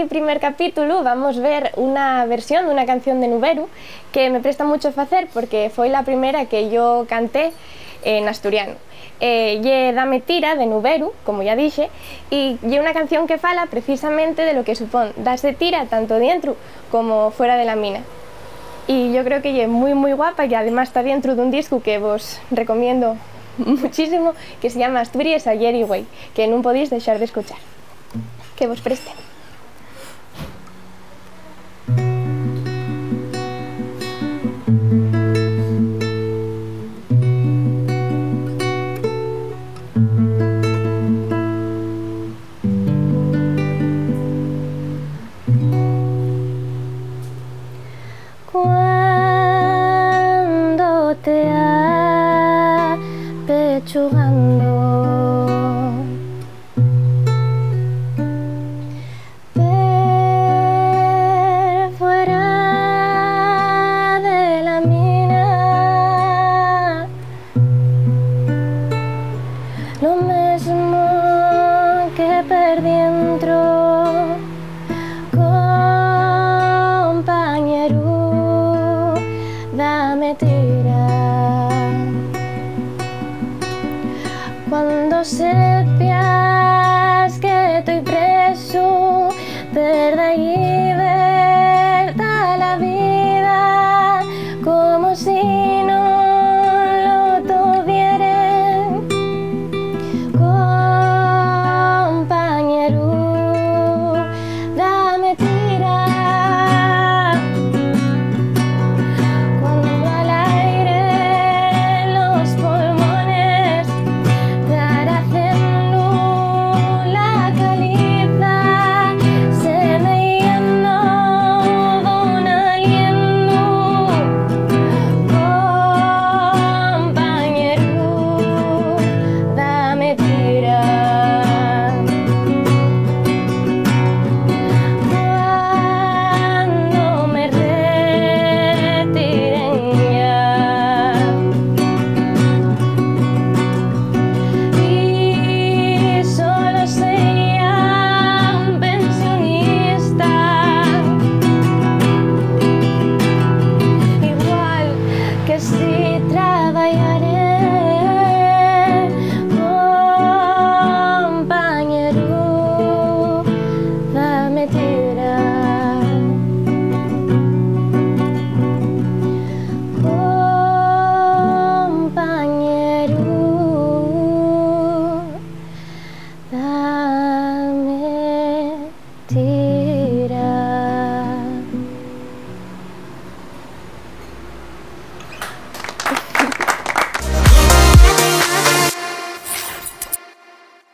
este primer capítulo vamos ver una versión de una canción de Nuberu que me presta mucho facer porque foi la primeira que yo canté en asturiano. Lle Dame Tira de Nuberu, como ya dixe, e lle unha canción que fala precisamente de lo que supón darse tira tanto dentro como fuera de la mina. Y yo creo que lle moi guapa e además está dentro dun disco que vos recomiendo muchísimo, que se llama Asturias ayer y güey, que non podéis deixar de escuchar. Que vos preste. Cuando te apechugando fuera de la mina, lo mesmo que per dentro, compañero, dame tira. Cuando sepas que estoy preso, perda y libertad la vida, como si